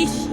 Ishi.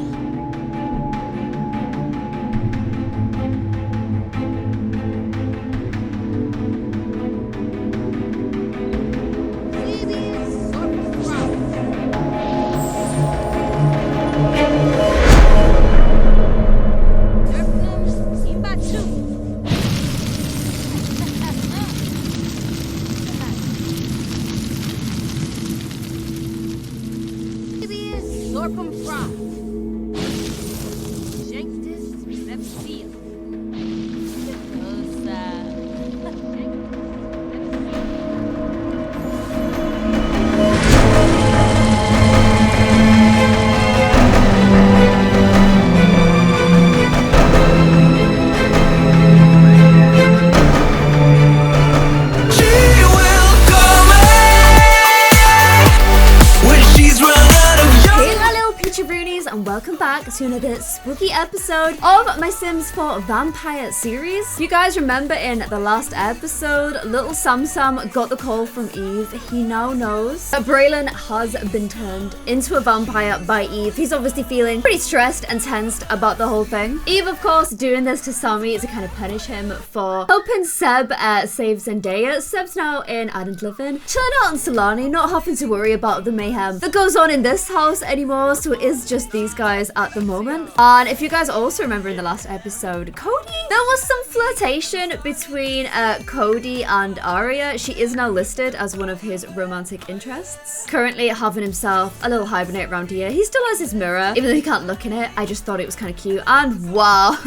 To another spooky episode of my Sims 4 Vampire series. You guys remember in the last episode, little Sam got the call from Eve. He now knows that Braylon has been turned into a vampire by Eve. He's obviously feeling pretty stressed and tensed about the whole thing. Eve, of course, doing this to Sammy to kind of punish him for helping Seb save Zendaya. Seb's now in Adam's living, chilling out in Solani, not having to worry about the mayhem that goes on in this house anymore. So it is just these guys at the moment. And if you guys also remember in the last episode, Cody, there was some flirtation between Cody and Arya. She is now listed as one of his romantic interests. Currently having himself a little hibernate around here. He still has his mirror, even though he can't look in it. I just thought it was kind of cute. And wow.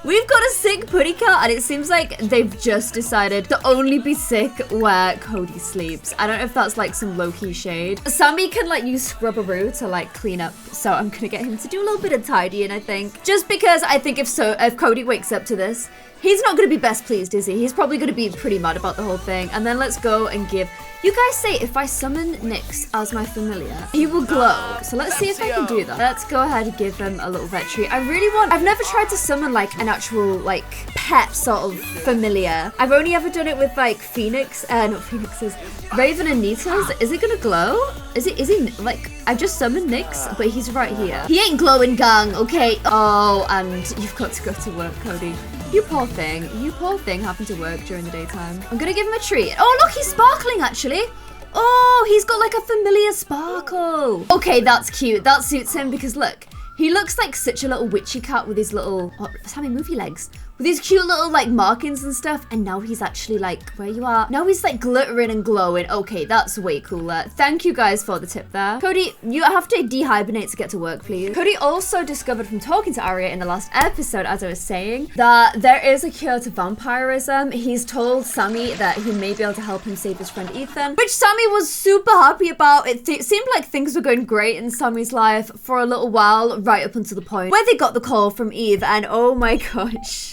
We've got a sick putty cat, and it seems like they've just decided to only be sick where Cody sleeps. I don't know if that's like some low-key shade. Sammy can like use Scrubberoo to like clean up, so I'm gonna get him to do a little bit of tidying, I think. Just because I think if Cody wakes up to this, he's not gonna be best pleased, is he? He's probably gonna be pretty mad about the whole thing. And then let's go and give... You guys say if I summon Nyx as my familiar, he will glow. So let's see if I can do that. Let's go ahead and give him a little vet treat. I've never tried to summon like an actual like pet sort of familiar. I've only ever done it with like not Phoenixes, Raven and Nita's. Is it gonna glow? Is he like, I just summoned Nyx, but he's right here. He ain't glowing, gang, okay? Oh, and you've got to go to work, Cody. You poor thing having to work during the daytime. I'm gonna give him a treat. Oh, look, he's sparkling actually. Oh, he's got like a familiar sparkle. Okay, that's cute. That suits him because look, he looks like such a little witchy cat with his little, Sammy movie legs. With these cute little like markings and stuff, and now he's actually like, where you are? Now he's like glittering and glowing. Okay, that's way cooler. Thank you guys for the tip there. Cody, you have to dehibernate to get to work, please. Cody also discovered from talking to Arya in the last episode, as I was saying, that there is a cure to vampirism. He's told Sammy that he may be able to help him save his friend Ethan, which Sammy was super happy about. It seemed like things were going great in Sammy's life for a little while, right up until the point where they got the call from Eve, and oh my gosh.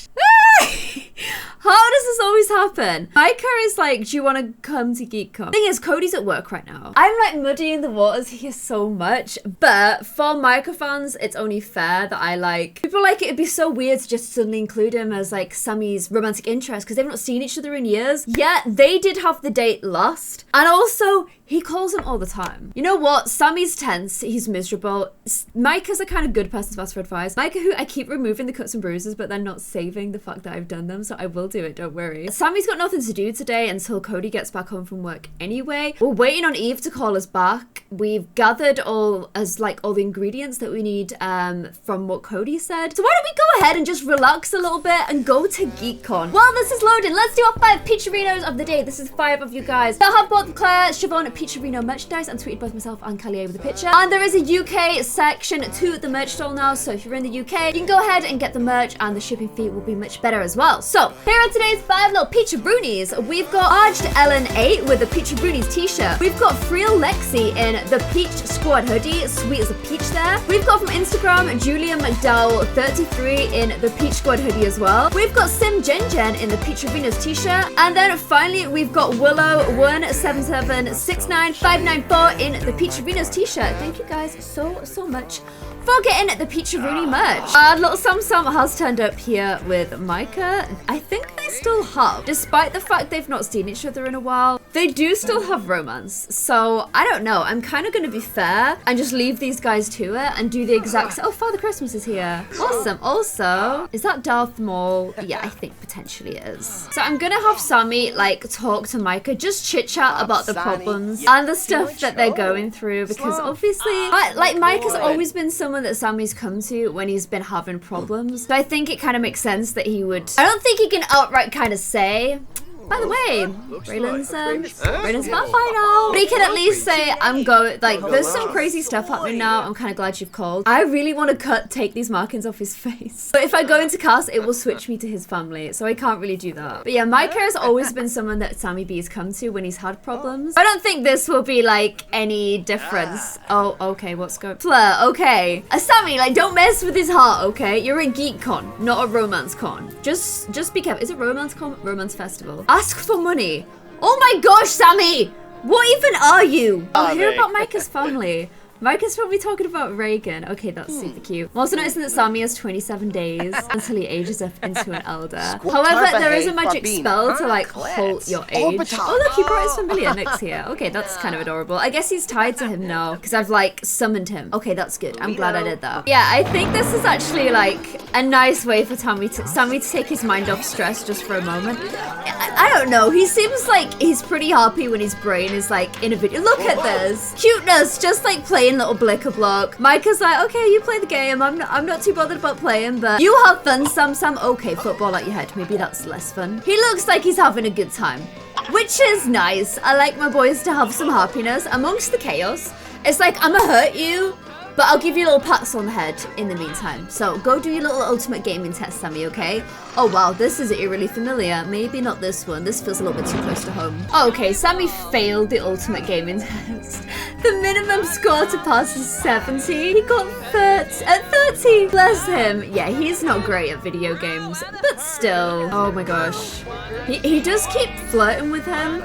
How does this always happen? Micah is like, do you want to come to GeekCon? Thing is, Cody's at work right now. I'm like muddying the waters here so much, but for Micah fans, it's only fair that I like... People like it'd be so weird to just suddenly include him as like Sammy's romantic interest because they've not seen each other in years. Yet they did have the date last. And also, he calls him all the time. You know what? Sammy's tense. He's miserable. Micah's a kind of good person to ask for advice. Micah, who I keep removing the cuts and bruises, but they're not saving the fact that I've done them, so I will do it, don't worry. Sammy's got nothing to do today until Cody gets back home from work anyway. We're waiting on Eve to call us back. We've gathered all the ingredients that we need from what Cody said. So why don't we go ahead and just relax a little bit and go to GeekCon? While this is loading, let's do our 5 Peacherinos of the day. This is 5 of you guys that have bought the Clare Siobhan Peacherino merchandise and tweeted both myself and Callie with a picture. And there is a UK section to the merch stall now, so if you're in the UK, you can go ahead and get the merch and the shipping fee will be much better as well. So here are today's 5 little Peacheroonies. We've got Arged Ellen 8 with the Peacheroonies t-shirt. We've got Friel Lexi in the Peach Squad hoodie, sweet as a peach there. We've got from Instagram Julia McDowell 33 in the Peach Squad hoodie as well. We've got Sim Jen in the Peacheroonies t-shirt, and then finally we've got Willow 17769594 in the Peacheroonies t-shirt. Thank you guys so much for getting the Peacheroonie merch. Little Sam has turned up here with Micah. I think they still have, despite the fact they've not seen each other in a while, they do still have romance. So I don't know. I'm kind of going to be fair and just leave these guys to it and do the exact. Oh, Father Christmas is here. Awesome. Also, is that Darth Maul? Yeah, I think potentially it is. So I'm gonna have Sammy like talk to Micah, just chit chat about the problems and the stuff that they're going through, because obviously, like Micah's always been someone that Sammy's come to when he's been having problems. So I think it kind of makes sense that he would. I don't think he can outright kind of say, by the way, Braylon's not fine now. But he can at least say, I'm going, like, there's some crazy stuff happening now. I'm kind of glad you've called. I really want to take these markings off his face. But if I go into cast, it will switch me to his family. So I can't really do that. But yeah, Micah has always been someone that Sammy B has come to when he's had problems. I don't think this will be, like, any difference. Oh, okay, what's going on? Fleur, okay. Sammy, like, don't mess with his heart, okay? You're a geek con, not a romance con. Just be careful. Is it romance con? Romance festival. Ask for money. Oh my gosh, Sammy! What even are you? Oh, hear about Micah's family. Micah's probably talking about Reagan. Okay, that's super cute. I'm also noticing that Sammy has 27 days until he ages up into an elder. However, there is a magic spell to like halt your age. Oh look, he brought his familiar next here. Okay, that's kind of adorable. I guess he's tied to him now because I've like summoned him. Okay, that's good. I'm glad I did that. Yeah, I think this is actually like a nice way for Sammy to take his mind off stress just for a moment. I don't know. He seems like he's pretty happy when his brain is like in a video. Look at this cuteness, just like playing little blicker block. Micah's like, okay, you play the game. I'm not too bothered about playing, but you have fun, Sam. Okay, football at your head. Maybe that's less fun. He looks like he's having a good time, which is nice. I like my boys to have some happiness amongst the chaos. It's like, I'ma hurt you, but I'll give you little pats on the head in the meantime. So go do your little ultimate gaming test, Sammy, okay? Oh wow, this is eerily familiar. Maybe not this one. This feels a little bit too close to home. Okay, Sammy failed the ultimate gaming test. The minimum score to pass is 70. He got 30. Bless him. Yeah, he's not great at video games, but still. Oh my gosh. He does keep flirting with him.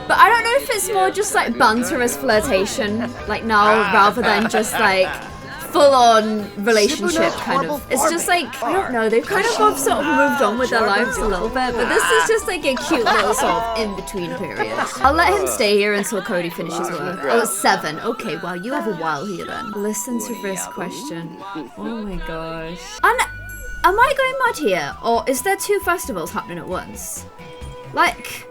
But I don't know if it's more just like banterous flirtation, like now, rather than just like full-on relationship kind of. It's just like, I don't know, they've kind of both sort of moved on with their lives a little bit, but this is just like a cute little sort of in-between period. I'll let him stay here until Cody finishes work. Oh, it's 7. Okay, wow, you have a while here then. Listen to this question. Oh my gosh. And am I going mad here? Or is there 2 festivals happening at once? Like,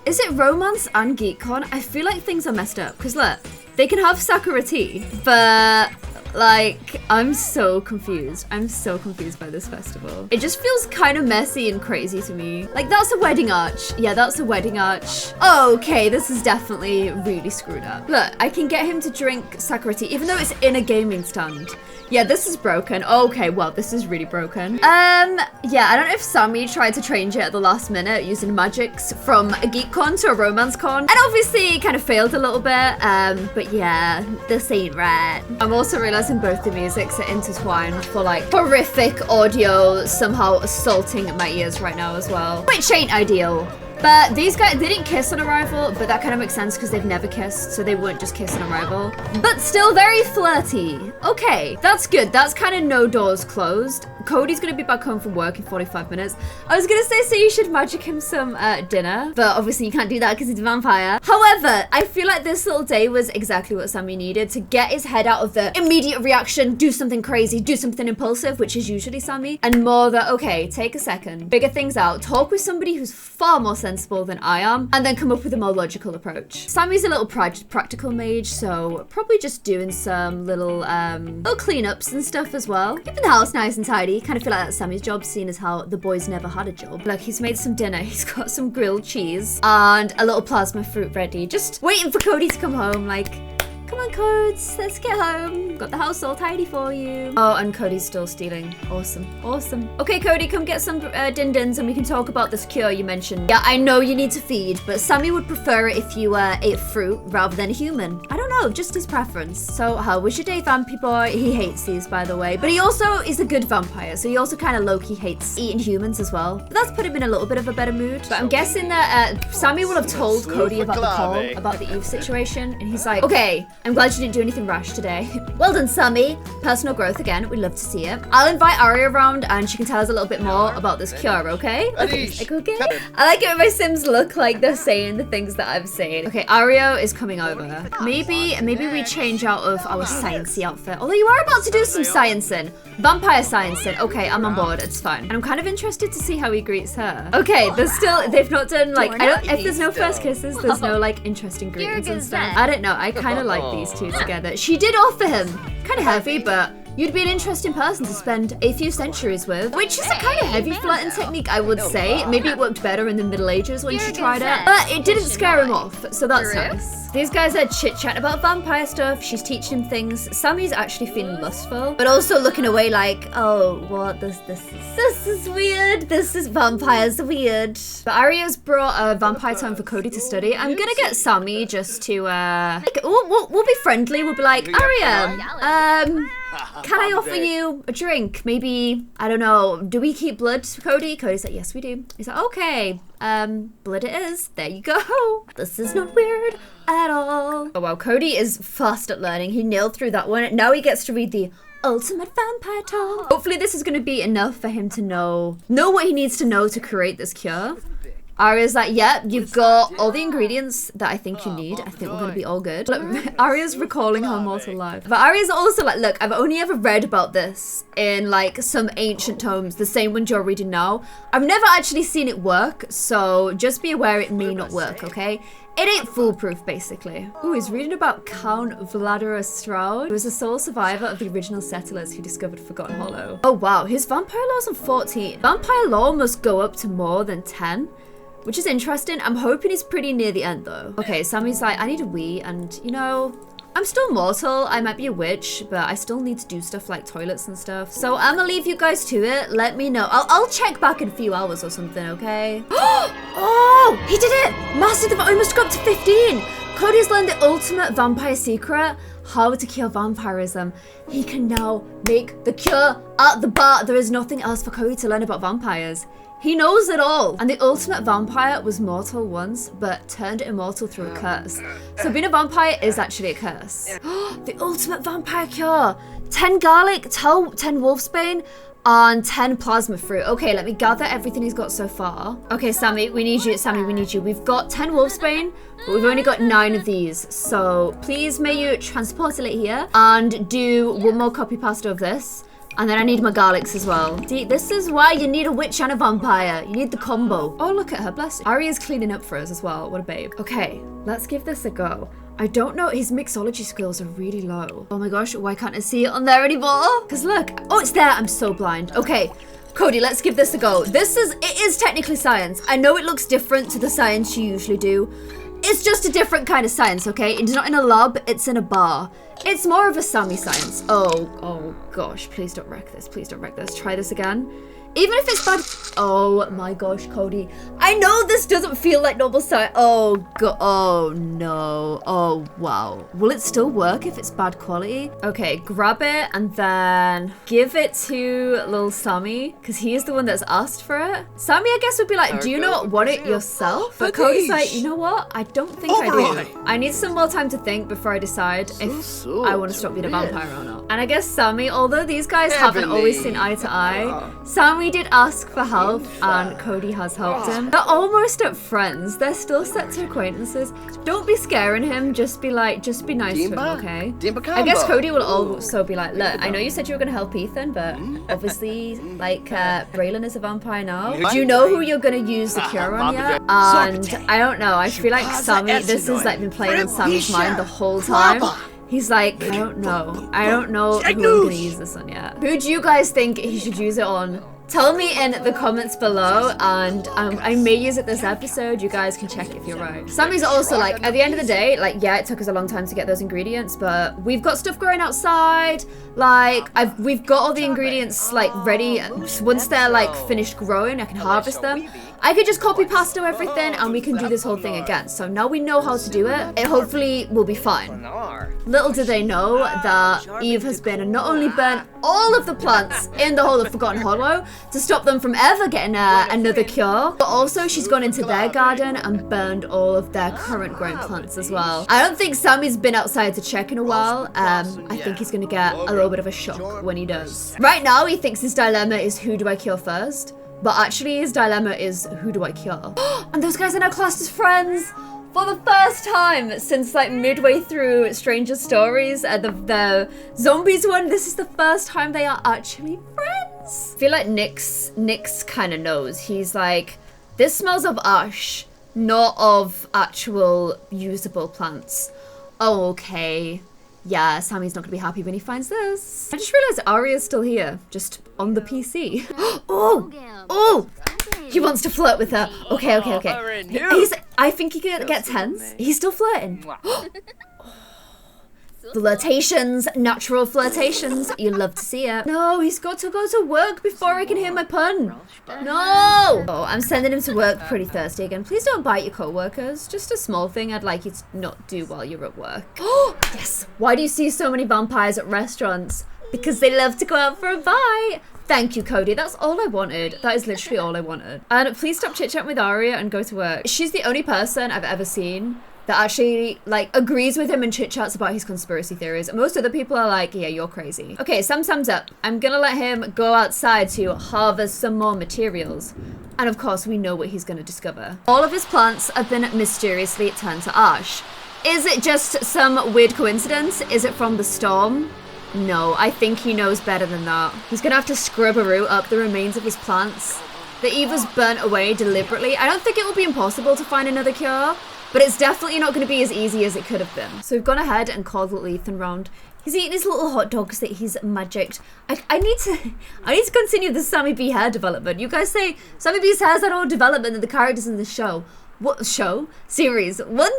is it romance and GeekCon? I feel like things are messed up. Because look, they can have Sakura tea, but like, I'm so confused. I'm so confused by this festival. It just feels kind of messy and crazy to me. Like, that's a wedding arch. Yeah, that's a wedding arch. Okay, this is definitely really screwed up. Look, I can get him to drink Sakura tea, even though it's in a gaming stand. Yeah, this is broken. Okay, well, this is really broken. Yeah, I don't know if Sammy tried to change it at the last minute using magics from a geek con to a romance con. And obviously kind of failed a little bit. But yeah, this ain't right. I'm also realizing both the musics are intertwined for like horrific audio somehow assaulting my ears right now as well. Which ain't ideal. But these guys, they didn't kiss on arrival, but that kind of makes sense because they've never kissed, so they wouldn't just kiss on arrival. But still very flirty. Okay, that's good. That's kind of no doors closed. Cody's gonna be back home from work in 45 minutes. I was gonna say, so you should magic him some dinner, but obviously you can't do that because he's a vampire. However, I feel like this little day was exactly what Sammy needed to get his head out of the immediate reaction, do something crazy, do something impulsive, which is usually Sammy, and more that, okay, take a second, figure things out, talk with somebody who's far more sensible than I am, and then come up with a more logical approach. Sammy's a little practical mage, so probably just doing some little cleanups and stuff as well. Keeping the house nice and tidy. Kind of feel like that's Sammy's job, seeing as how the boys never had a job. Look, he's made some dinner. He's got some grilled cheese and a little plasma fruit ready. Just waiting for Cody to come home, like, come on, Codes, let's get home. Got the house all tidy for you. Oh, and Cody's still stealing. Awesome, awesome. Okay, Cody, come get some din-dins and we can talk about this cure you mentioned. Yeah, I know you need to feed, but Sammy would prefer it if you ate fruit rather than a human. I don't know, just his preference. So, how was your day, Vampy boy? He hates these, by the way. But he also is a good vampire, so he also kind of low-key hates eating humans as well. But that's put him in a little bit of a better mood. But I'm guessing that Sammy will have told Cody about the call, about the Eve situation, and he's like, okay, I'm glad you didn't do anything rash today. Well done, Sammy. Personal growth again. We'd love to see it. I'll invite Aria around and she can tell us a little bit more about this cure, okay? Okay. I like it when my Sims look like they're saying the things that I'm saying. Okay, Aria is coming over. Maybe we change out of our sciencey outfit. Although you are about to do some sciencing. Vampire sciencing. Okay, I'm on board. It's fine. And I'm kind of interested to see how he greets her. Okay, they've not done like, if there's no first kisses, there's no like interesting greetings and stuff. I don't know. I kind of like these two together. She did offer him. Kind of heavy, but you'd be an interesting person to spend a few centuries with, which is a kind of heavy flirting technique, I would say. Maybe it worked better in the Middle Ages when she tried it, but it didn't scare him off, so that's nice. These guys are chit-chatting about vampire stuff. She's teaching him things. Sammy's actually feeling lustful, but also looking away like, oh, what? This is weird. This is vampires weird. But Aria's brought a vampire time for Cody to study. I'm gonna get Sammy just to, we'll be friendly. We'll be like, Aria, can I offer you a drink? Maybe, I don't know, do we keep blood, Cody? Cody's like, yes, we do. He's like, okay, blood it is. There you go. This is not weird at all. Oh wow, Cody is fast at learning. He nailed through that one. Now he gets to read the ultimate vampire tome. Hopefully this is going to be enough for him to know what he needs to know to create this cure. Aria's like, yeah, you've got all the ingredients that I think you need. I think we're going to be all good. Look, Aria's recalling her mortal life. But Aria's also like, look, I've only ever read about this in like some ancient tomes, the same ones you're reading now. I've never actually seen it work, so just be aware it may not work, okay? It ain't foolproof, basically. Ooh, he's reading about Count Vladimir Stroud, who was a sole survivor of the original settlers who discovered Forgotten Hollow. Oh wow, his vampire law's on 14. Vampire law must go up to more than 10. Which is interesting. I'm hoping he's pretty near the end though. Okay, Sammy's like, I need a wee, and you know, I'm still mortal. I might be a witch, but I still need to do stuff like toilets and stuff. So I'm gonna leave you guys to it. Let me know. I'll check back in a few hours or something, okay? Oh, he did it! Mastered the, we must go up to 15. Cody's learned the ultimate vampire secret, how to cure vampirism. He can now make the cure at the bar. There is nothing else for Cody to learn about vampires. He knows it all. And the ultimate vampire was mortal once, but turned immortal through a curse. So being a vampire is actually a curse. The ultimate vampire cure. 10 garlic, 10 wolfsbane, and 10 plasma fruit. Okay, let me gather everything he's got so far. Okay, Sammy, we need you. Sammy, we need you. We've got 10 wolfsbane, but we've only got 9 of these. So please may you transport it here and do one more copy pasta of this. And then I need my garlics as well. See, this is why you need a witch and a vampire. You need the combo. Oh, look at her, bless her. Aria's cleaning up for us as well. What a babe. Okay, let's give this a go. I don't know, his mixology skills are really low. Oh my gosh, why can't I see it on there anymore? Because look, oh, it's there. I'm so blind. Okay, Cody, let's give this a go. It is technically science. I know it looks different to the science you usually do. It's just a different kind of science, okay? It's not in a lab, it's in a bar. It's more of a Sammy science. Oh gosh, please don't wreck this. Please don't wreck this. Try this again. Even if it's bad. Oh my gosh, Cody. I know this doesn't feel like normal science. Oh god. Oh no. Oh wow. Will it still work if it's bad quality? Okay, grab it and then give it to little Sammy because he is the one that's asked for it. Sammy, I guess, would be like, do you not want it yourself? But Cody's like, you know what? I don't think I do. I need some more time to think before I decide if I want to stop being a vampire or not. And I guess Sammy, although these guys haven't always seen eye to eye, Sammy did ask for help and Cody has helped him. They're almost at friends. They're still set to acquaintances. Don't be scaring him. Just be nice to him, okay? I guess Cody will also be like, look, I know you said you were going to help Ethan, but obviously, like, Braylon is a vampire now. Do you know who you're going to use the cure on yet? And I don't know. I feel like Sammy, this has like been playing on Sammy's mind the whole time. He's like, I don't know. I don't know who I'm going to use this on yet. Who do you guys think he should use it on? Tell me in the comments below, and I may use it this episode. You guys can check if you're right. Sammy's also like, at the end of the day, like, yeah, it took us a long time to get those ingredients, but we've got stuff growing outside. Like, we've got all the ingredients like ready. Once they're like finished growing, I can harvest them. I could just copy pasta everything, and we can do this whole thing again. So now we know how to do it. It hopefully will be fine. Little do they know that Eve has been not only burnt all of the plants in the whole of Forgotten Hollow to stop them from ever getting another cure. But also she's gone into their garden and burned all of their current growing plants as well. I don't think Sammy's been outside to check in a while. I think he's gonna get a little bit of a shock when he does. Right now he thinks his dilemma is who do I cure first? But actually his dilemma is who do I cure? And those guys are now classed as friends. For the first time since like midway through Stranger Stories, the zombies one, this is the first time they are actually friends. I feel like Nyx kind of knows. He's like, this smells of ash, not of actual usable plants. Oh, okay. Yeah, Sammy's not gonna be happy when he finds this. I just realized Arya's still here, just on the PC. Oh! He wants to flirt with her. Okay. I think he can get tense. He's still flirting. Flirtations, natural flirtations. You love to see it. No, he's got to go to work before I can hear my pun. No! Oh, I'm sending him to work pretty thirsty again. Please don't bite your co-workers. Just a small thing I'd like you to not do while you're at work. Oh, yes. Why do you see so many vampires at restaurants? Because they love to go out for a bite. Thank you, Cody. That's all I wanted. That is literally all I wanted. And please stop chit-chatting with Arya and go to work. She's the only person I've ever seen that actually like agrees with him and chit-chats about his conspiracy theories. Most other people are like, yeah, you're crazy. Okay, Sam's up. I'm gonna let him go outside to harvest some more materials. And of course, we know what he's gonna discover. All of his plants have been mysteriously turned to ash. Is it just some weird coincidence? Is it from the storm? No, I think he knows better than that. He's gonna have to scrub-a-roo up the remains of his plants. The Eve was burnt away deliberately. I don't think it will be impossible to find another cure, but it's definitely not going to be as easy as it could have been. So we've gone ahead and called little Ethan round. He's eating his little hot dogs that he's magicked. I need to continue the Sammy B hair development. You guys say Sammy B's hair's had more development than the characters in the show. What show? Series. One,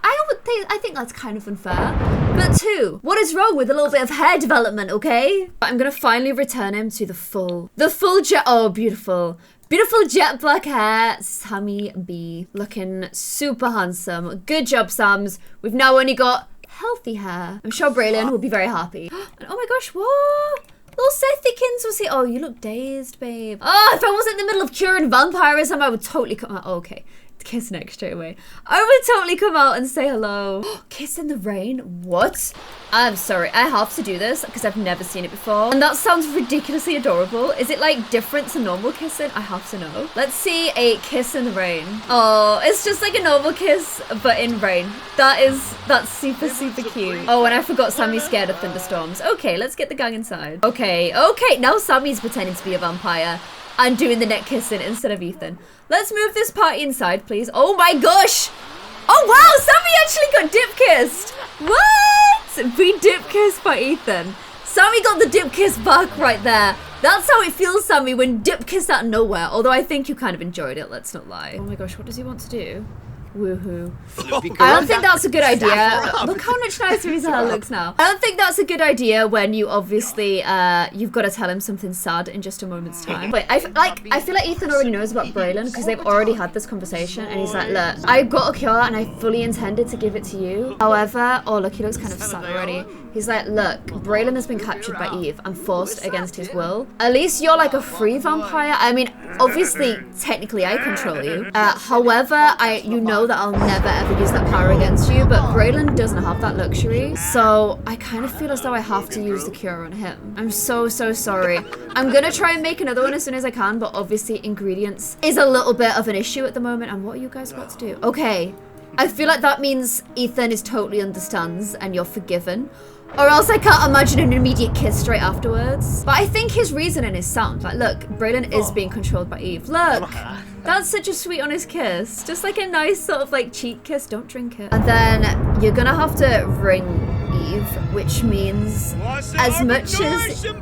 I think that's kind of unfair. But two, what is wrong with a little bit of hair development, okay? But I'm gonna finally return him to the full jet, oh, beautiful. Beautiful jet black hair, Sammy B. Looking super handsome. Good job, Sams. We've now only got healthy hair. I'm sure Braylon will be very happy. And oh my gosh, what? Little Sethykins was here. Oh, you look dazed, babe. Oh, if I wasn't in the middle of curing vampirism, I would totally come out. Oh, okay. Kiss next straight away. I would totally come out and say hello. Kiss in the rain? What? I'm sorry, I have to do this because I've never seen it before. And that sounds ridiculously adorable. Is it like different to normal kissing? I have to know. Let's see a kiss in the rain. Oh, it's just like a normal kiss, but in rain. That's super, super cute. Oh, and I forgot Sammy's scared of thunderstorms. Okay, let's get the gang inside. Okay, now Sammy's pretending to be a vampire and doing the neck kissing instead of Ethan. Let's move this party inside, please. Oh my gosh! Oh wow, Sammy actually got dip kissed! What? Be dip kissed by Ethan. Sammy got the dip kiss back right there. That's how it feels, Sammy, when dip kissed out of nowhere. Although I think you kind of enjoyed it, let's not lie. Oh my gosh, what does he want to do? Woohoo. I don't think that's a good idea. Look how much nicer his hair looks now. I don't think that's a good idea when you obviously, you've got to tell him something sad in just a moment's time. Wait, I feel like Ethan already knows about Braylon because they've already had this conversation and he's like, look, I got a cure and I fully intended to give it to you. However, oh look, he looks kind of sad already. He's like, look, Braylon has been captured by Eve and forced against his will. At least you're like a free vampire. I mean, obviously, technically I control you. However, you know that I'll never ever use that power against you, but Braylon doesn't have that luxury. So I kind of feel as though I have to use the cure on him. I'm so sorry. I'm gonna try and make another one as soon as I can, but obviously ingredients is a little bit of an issue at the moment. And what are you guys about to do? Okay. I feel like that means Ethan is totally understands and you're forgiven. Or else I can't imagine an immediate kiss straight afterwards. But I think his reasoning is sound. Like, look, Braylon is being controlled by Eve. Look, that's such a sweet, honest kiss. Just like a nice sort of like cheek kiss. Don't drink it. And then you're gonna have to ring Eve, which means as much as you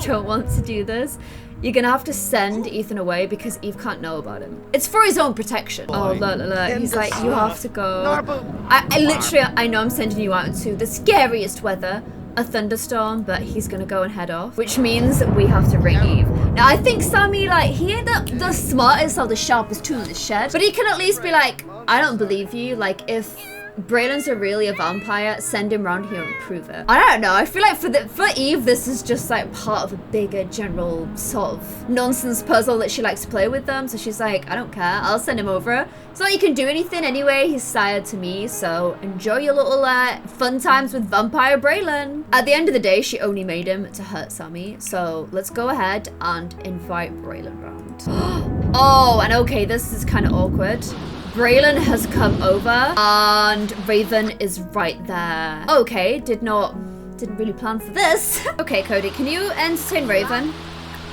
don't want to do this, you're gonna have to send Ethan away because Eve can't know about him. It's for his own protection. Oh, look. He's like, you have to go. I know I'm sending you out into the scariest weather, a thunderstorm, but he's gonna go and head off, which means we have to ring Eve. Now, I think Sammy, like, he ain't the smartest or the sharpest tool in the shed, but he can at least be like, I don't believe you. Like, if Braylon's really a vampire, send him around here and prove it. I don't know, I feel like for Eve, this is just like part of a bigger general sort of nonsense puzzle that she likes to play with them. So she's like, I don't care, I'll send him over. It's not like you can do anything anyway, he's sired to me, so enjoy your little fun times with Vampire Braylon. At the end of the day, she only made him to hurt Sammy, so let's go ahead and invite Braylon round. Oh, and okay, this is kind of awkward. Braylon has come over and Raven is right there. Okay, didn't really plan for this. Okay, Cody, can you entertain Raven?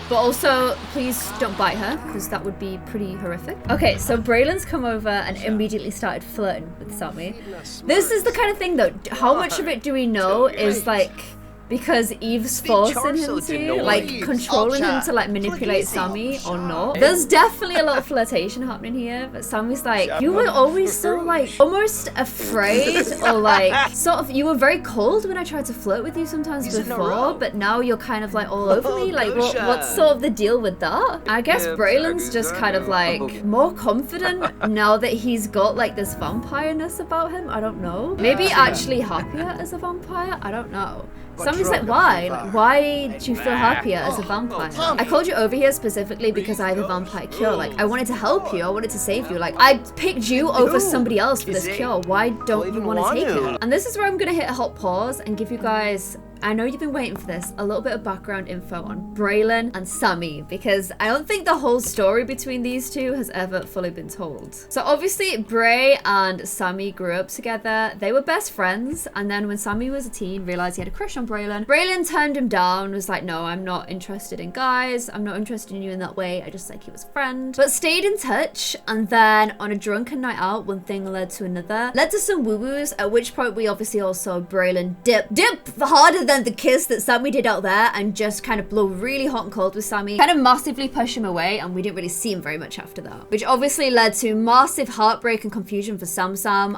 But also, please don't bite her, because that would be pretty horrific. Okay, so Braylon's come over and immediately started flirting with Sammy. This is the kind of thing, though, how much of it do we know is, like, because Eve's forcing him to, like, controlling him to, like, manipulate Sammy or not. There's definitely a lot of flirtation happening here, but Sammy's like, you were always so, like, almost afraid, or, like, sort of, you were very cold when I tried to flirt with you sometimes before, but now you're kind of, like, all over me. Like, what's sort of the deal with that? I guess Braylon's just kind of, like, more confident now that he's got, like, this vampireness about him. I don't know. Maybe actually happier as a vampire? I don't know. Sammy's like, why? Like, why do you feel happier as a vampire? I called you over here specifically because I have a vampire cure. Like, I wanted to help you. I wanted to save you. Like, I picked you over somebody else for this cure. Why don't you want to take it? And this is where I'm going to hit a hot pause and give you guys, I know you've been waiting for this, a little bit of background info on Braylon and Sammy, because I don't think the whole story between these two has ever fully been told. So obviously, Bray and Sammy grew up together. They were best friends, and then when Sammy was a teen, realized he had a crush on Braylon. Braylon turned him down, was like, no, I'm not interested in guys. I'm not interested in you in that way. I just like you as a friend. But stayed in touch, and then on a drunken night out, one thing led to another. Led to some woo-woos, at which point we obviously all saw Braylon dip harder than the kiss that Sammy did out there and just kind of blow really hot and cold with Sammy, kind of massively push him away, and we didn't really see him very much after that, which obviously led to massive heartbreak and confusion for Sam,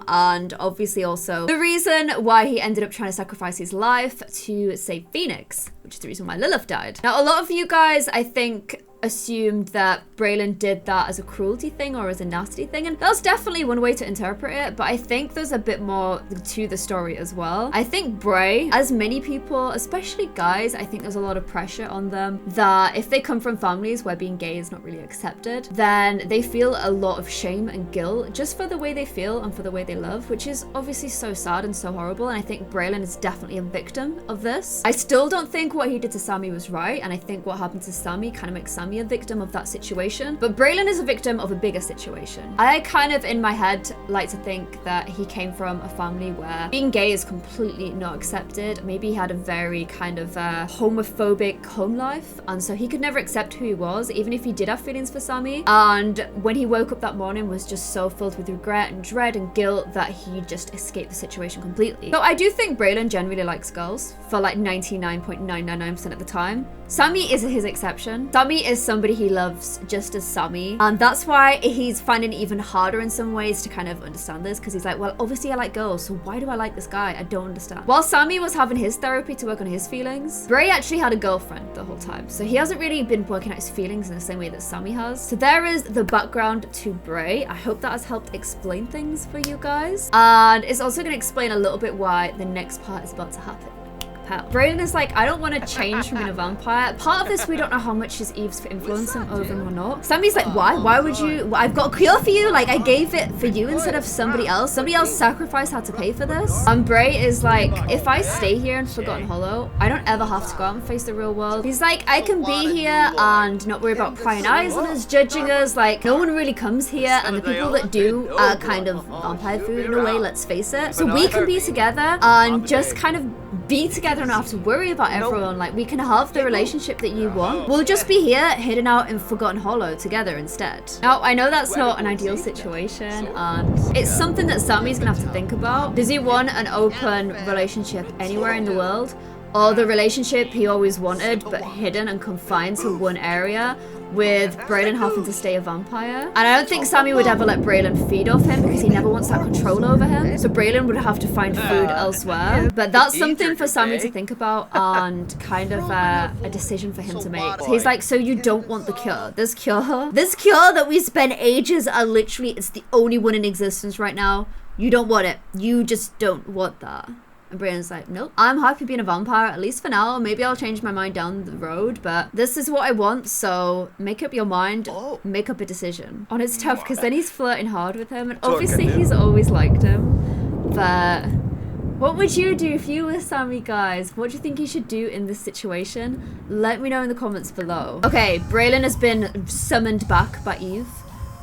and obviously also the reason why he ended up trying to sacrifice his life to save Phoenix, which is the reason why Lilith died. Now, a lot of you guys, I think, assumed that Braylon did that as a cruelty thing or as a nasty thing, and that's definitely one way to interpret it, but I think there's a bit more to the story as well. I think Bray, as many people, especially guys, I think there's a lot of pressure on them that if they come from families where being gay is not really accepted, then they feel a lot of shame and guilt just for the way they feel and for the way they love, which is obviously so sad and so horrible, and I think Braylon is definitely a victim of this. I still don't think what he did to Sammy was right, and I think what happened to Sammy kind of makes Sammy a victim of that situation, but Braylon is a victim of a bigger situation. I kind of in my head like to think that he came from a family where being gay is completely not accepted. Maybe he had a very kind of homophobic home life, and so he could never accept who he was, even if he did have feelings for Sammy, and when he woke up that morning was just so filled with regret and dread and guilt that he just escaped the situation completely. So I do think Braylon generally likes girls for like 99.999% of the time. Sammy is his exception. Sammy is somebody he loves just as Sammy, and that's why he's finding it even harder in some ways to kind of understand this, because he's like, well, obviously I like girls, so why do I like this guy? I don't understand. While Sammy was having his therapy to work on his feelings, Bray actually had a girlfriend the whole time, so he hasn't really been working out his feelings in the same way that Sammy has. So there is the background to Bray. I hope that has helped explain things for you guys, and it's also going to explain a little bit why the next part is about to happen. Braylon is like, I don't want to change from being a vampire. Part of this, we don't know how much is Eve's for influencing over him or not. Sammy's like, why? Why would you? I've got a cure for you. Like, I gave it for you instead of somebody else. Somebody else sacrificed had to pay for this. And Bray is like, if I stay here in Forgotten Hollow, I don't ever have to go out and face the real world. He's like, I can be here and not worry about prying eyes on us, judging us. Like, no one really comes here, and the people that do are kind of vampire food in a way, let's face it. So we can be together and just kind of be together and not have to worry about everyone. Like, we can have the relationship that you want. We'll just be here hidden out in Forgotten Hollow together instead. Now, I know that's not an ideal situation, and it's something that Sammy's gonna have to think about. Does he want an open relationship anywhere in the world, or the relationship he always wanted but hidden and confined to one area, with Braylon having to stay a vampire? And I don't think Sammy would ever let Braylon feed off him because he never wants that control over him. So Braylon would have to find food elsewhere. But that's something for Sammy to think about, and kind of a decision for him to make. So he's like, so you don't want the cure? This cure that we spent ages are literally, it's the only one in existence right now. You don't want it. You just don't want that. And Braylon's like, nope, I'm happy being a vampire, at least for now. Maybe I'll change my mind down the road, but this is what I want, so make up your mind, make up a decision. And it's tough, because then he's flirting hard with him, and obviously he's always liked him. But what would you do if you were Sammy, guys? What do you think you should do in this situation? Let me know in the comments below. Okay, Braylon has been summoned back by Eve,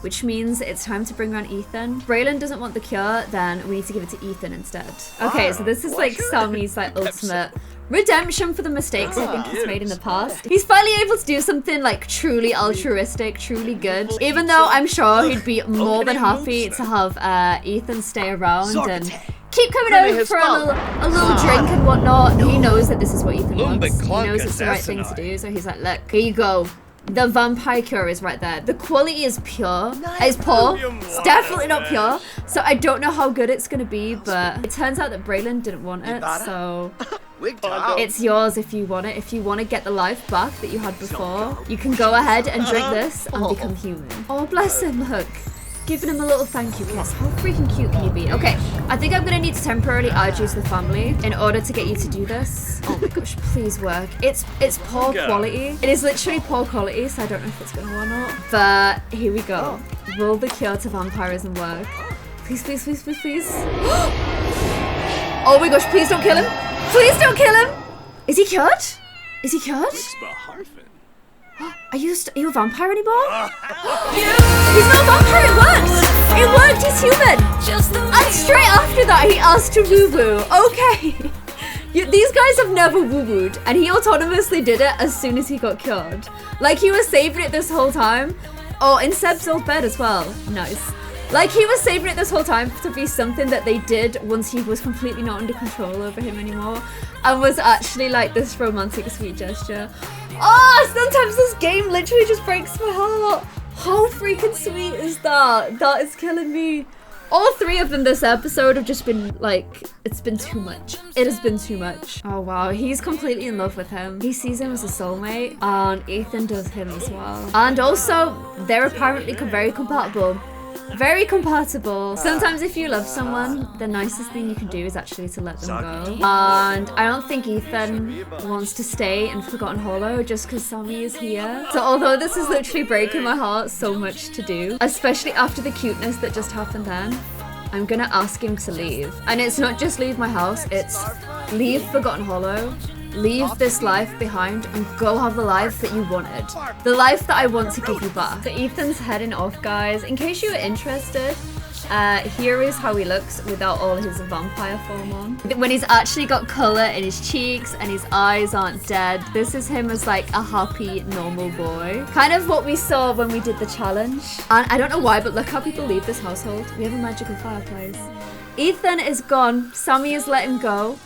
which means it's time to bring around Ethan. Braylon doesn't want the cure, then we need to give it to Ethan instead. Okay, so this is like Sammy's like ultimate redemption for the mistakes I think he's made in the past. He's finally able to do something like truly altruistic, truly good. Even though I'm sure he'd be more than happy to have Ethan stay around and keep coming over for a little drink and whatnot. He knows that this is what Ethan wants. He knows it's the right thing to do, so he's like, look, here you go. The vampire cure is right there. The quality is pure. It's poor. It's definitely not pure. So I don't know how good it's gonna be, but it turns out that Braylon didn't want it, so it's yours if you want it. If you want to get the life back that you had before, you can go ahead and drink this and become human. Oh, bless him, look. Giving him a little thank you kiss. How freaking cute can you be? Okay, I think I'm gonna need to temporarily add you to the family in order to get you to do this. Oh my gosh, please work. It's poor quality. It is literally poor quality, so I don't know if it's gonna or not. But here we go. Will the cure to vampirism work? Please, please, please, please, please. Oh my gosh, please don't kill him. Please don't kill him. Is he cured? Is he cured? Are you a vampire anymore? He's not a vampire, it worked! It worked, he's human! And straight after that, he asked to woo-woo. Okay. These guys have never woo-wooed, and he autonomously did it as soon as he got cured. Like, he was saving it this whole time. Oh, in Seb's old bed as well. Nice. Like, he was saving it this whole time to be something that they did once he was completely not under control over him anymore. And was actually like this romantic, sweet gesture. Oh, sometimes this game literally just breaks my heart. How freaking sweet is that? That is killing me. All three of them this episode have just been like, it's been too much. It has been too much. Oh wow, he's completely in love with him. He sees him as a soulmate, and Ethan does him as well. And also, they're apparently very compatible. Very compatible. Sometimes if you love someone, the nicest thing you can do is actually to let them go. And I don't think Ethan wants to stay in Forgotten Hollow just because Sammy is here. So although this is literally breaking my heart, so much to do, especially after the cuteness that just happened then, I'm gonna ask him to leave. And it's not just leave my house, it's leave Forgotten Hollow. Leave this life behind and go have the life that you wanted. The life that I want to give you back. So Ethan's heading off, guys. In case you were interested, here is how he looks without all his vampire form on. When he's actually got colour in his cheeks and his eyes aren't dead, this is him as like a happy, normal boy. Kind of what we saw when we did the challenge. And I don't know why, but look how people leave this household. We have a magical fireplace. Ethan is gone. Sammy has let him go.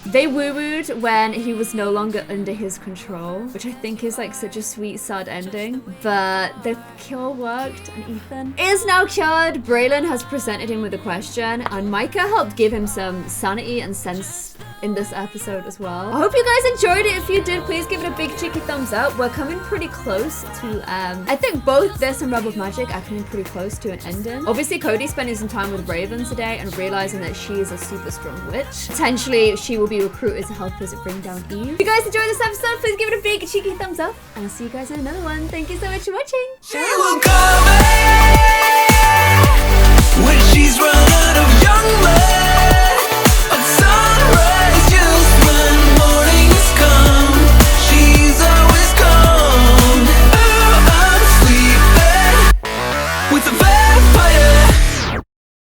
They woo-wooed when he was no longer under his control, which I think is like such a sweet, sad ending. But the cure worked, and Ethan is now cured. Braylon has presented him with a question, and Micah helped give him some sanity and sense in this episode as well. I hope you guys enjoyed it. If you did, please give it a big cheeky thumbs up. We're coming pretty close to, I think both this and Realm of Magic are coming pretty close to an ending. Obviously, Cody's spending some time with Raven today and realizing that she is a super strong witch. Potentially, she will be recruited to help us bring down Eve. If you guys enjoyed this episode, please give it a big cheeky thumbs up, and I'll see you guys in another one. Thank you so much for watching. She will come.